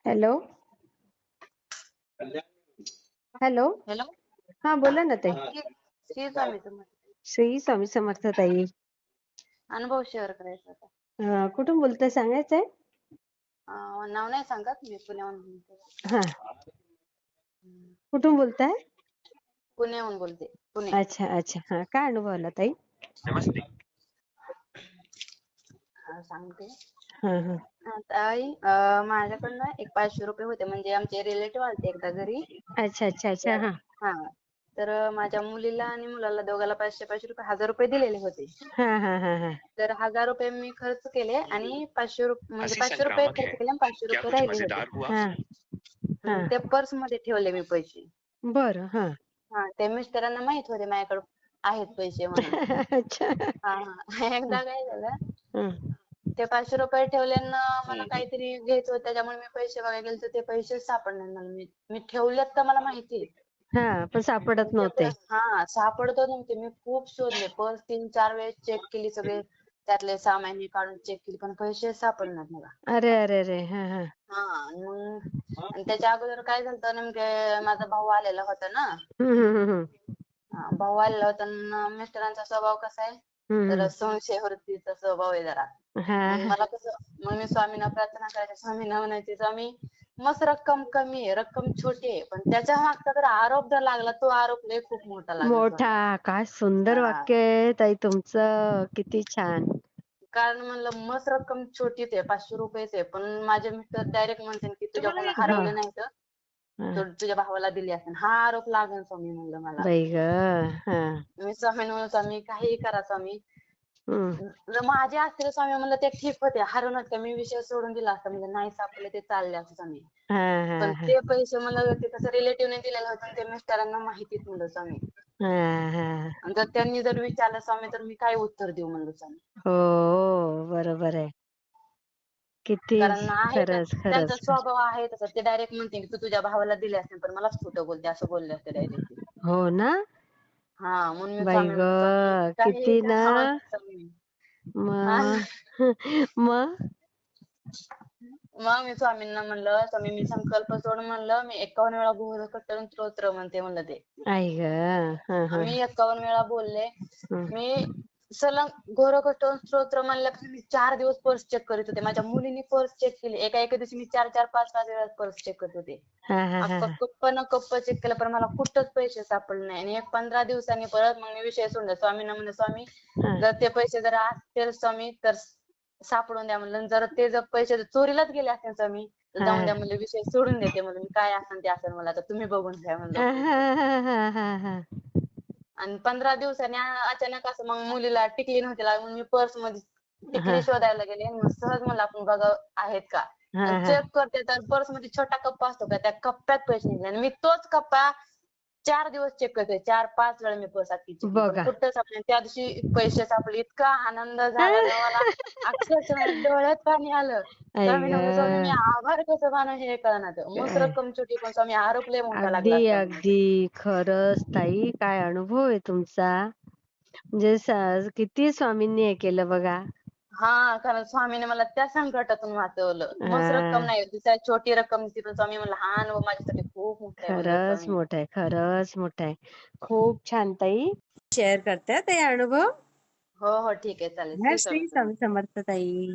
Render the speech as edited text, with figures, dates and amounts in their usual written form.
Hello. Hello. Hello. हा बोला ना ताई. श्री स्वामी समर्थ. श्री स्वामी समर्थ ताई. अनुभव शेअर करायचा होता. कुठून बोलताय सांगायचंय? नाव नाही सांगत, मी पुण्याहून बोलते. हा, कुठून बोलताय? पुण्याहून बोलते. पुणे. अच्छा अच्छा. हा, काय अनुभव आला ताई? नमस्ते. सांगते. हा हा. ताई, माझ्याकडनं एक 500 रुपये होते, म्हणजे आमचे रिलेटिव्ह आलते एकदा घरी. अच्छा अच्छा अच्छा. तर हा हा तर माझ्या मुलीला आणि मुलाला दोघाला 500 रुपये, 1000 रुपये दिलेले होते. हा हा हा हा. तर 1000 रुपये मी खर्च केले आणि 500 रुपये म्हणजे 500 रुपये खर्च केले आणि 500 रुपये राहिले होते. हा हा. ते पर्स मध्ये ठेवले मी पैसे. बरं. हा. ते मिस्टरांना माहित होते माझ्याकडे आहेत पैसे म्हणून. अच्छा. एकदा काय झालं, हं. ते 500 रुपये ठेवले ना, मला काहीतरी घ्यायचं होतं, त्याच्यामुळे मी पैसे बघायला गेले तर ते पैसे सापडले मला. मी ठेवलेत तर मला माहिती. हा, पण सापडत नव्हते. सापडत नव्हते. मी खूप शोधले, पर्स 3-4 वेळेस चेक केली, सगळे त्यातले सामान काढून चेक केली, पण पैसे सापडणार मला. अरे अरे अरे. हा हा. आणि त्याच्या अगोदर काय झालं, नेमके माझा भाऊ आलेला होता ना. भाऊ आलेला होता ना. मिस्टरांचा स्वभाव कसा आहे, तर संशय वृत्तीचा स्वभाव आहे जरा. मग मला मग मी स्वामींना प्रार्थना करायची, स्वामींना म्हणायची, स्वामी मस्त रक्कम कमी आहे, रक्कम छोटी आहे, पण त्याच्या मागचा जर आरोप जर लागला, तो आरोप लय खूप मोठा लागला स्वामी. मोठा. काय सुंदर वाक्य आहे ताई तुमचं, किती छान. कारण म्हणलं मस्त रक्कम छोटीच आहे, 500 रुपयेच आहे, पण माझे मिस्टर डायरेक्ट म्हणते की तुझ्याकडून हरवले नाही तर तुझ्या भावाला दिली असेल, हा आरोप लागेल स्वामी म्हणलं मला. बाई ग. मी स्वामी म्हणून, स्वामी काही करा स्वामी, माझे असते स्वामी म्हणलं ते ठीक होते, हरवणार का, मी विषय सोडून दिला असता, म्हणजे नाही सापडले ते चालले असं स्वामी. पण ते पैसे मला ते कसं रिलेटिव्हने दिलेलं होतं, ते मिस्टरांना माहितीच म्हणलं स्वामी. जर त्यांनी जर विचारलं स्वामी, तर मी काय उत्तर देऊ म्हणलं स्वामी. हो, बरोबर आहे. किती कारण आहे खरंच त्यांचा खरंच. स्वभाव आहे तसा. ते डायरेक्ट म्हणते की तू तुझ्या भावाला दिले असेल, पण मलाच खोटं बोलते, असं बोलले असते डायरेक्ट. हो ना. म्हणून मी बाई स्वामी ग, म्हणलं, स्वामी काही किती ना. करा स्वामी. मग मग मी स्वामींना म्हणलं, स्वामी मी संकल्प सोडून म्हणलं, मी 51 वेळा घोरकटन स्तोत्र म्हणते म्हणलं ते. आई ग. मी 51 वेळा बोलले. मी सलग घोरकटन स्तोत्र म्हणल्यापासून मी 4 दिवस पर्स चेक करत होते. माझ्या मुलीने पर्स चेक केली. एका दिवशी मी 4-4, 5-5 वेळा पर्स चेक करत होते. अख्खा कप्प चेक केलं, पण मला कुठंच पैसे सापडले नाही. आणि 15 दिवसांनी परत मग मी विषय सोडला. स्वामींना म्हणलं, स्वामी जर ते पैसे जर असतील स्वामी तर सापडून द्या म्हणलं. जर ते जर पैसे चोरीलाच गेले असतील स्वामी, तर जाऊन द्या म्हणलं, विषय सोडून देते म्हणलं. मी काय असेल ते असेल, मला तर तुम्ही बघून घ्या म्हणलं. आणि 15 दिवसांनी अचानक असं मग मुलीला टिकली नव्हती लागली, म्हणून मी पर्स मध्ये टिकली शोधायला गेले. मग सहज म्हणलं आपण बघा आहेत का. चेक करते तर पर्स मध्ये छोटा कप्पा असतो का, त्या कप्प्यात पैसे निघले. आणि मी तोच कप्पा 4 दिवस चेक करते. 4-5 वेळा मी पर्स अख्खी चेक केली, पण कुठं सापडले. त्या दिवशी पैसे सापडले. इतका आनंद झाला तेव्हा मला, अक्षरशः माझ्या डोळ्यात पाणी आलं. स्वामींना म्हणलं, स्वामी मी आभार कसं मानू हे कळेना. मस्त रक्कम छोटी, पण स्वामी आरोप लय मोठा लागला अगदी स्वामी. अगदी खरंच ताई, काय अनुभव आहे तुमचा. म्हणजे किती स्वामींनी हे केलं बघा. कारण स्वामीने मला त्या संकटातून वाचवलं. मस्त रक्कम नाही होती, छोटी रक्कम होती, पण स्वामी म्हणलं हा अनुभव माझ्यासाठी खूप मोठा आहे म्हणलं खरंच स्वामी. मोठा आहे, खरंच मोठा आहे. खूप छान ताई, शेअर करताय ते अनुभव. हो ठीक आहे, चालेल. श्री स्वामी समर्थ ताई.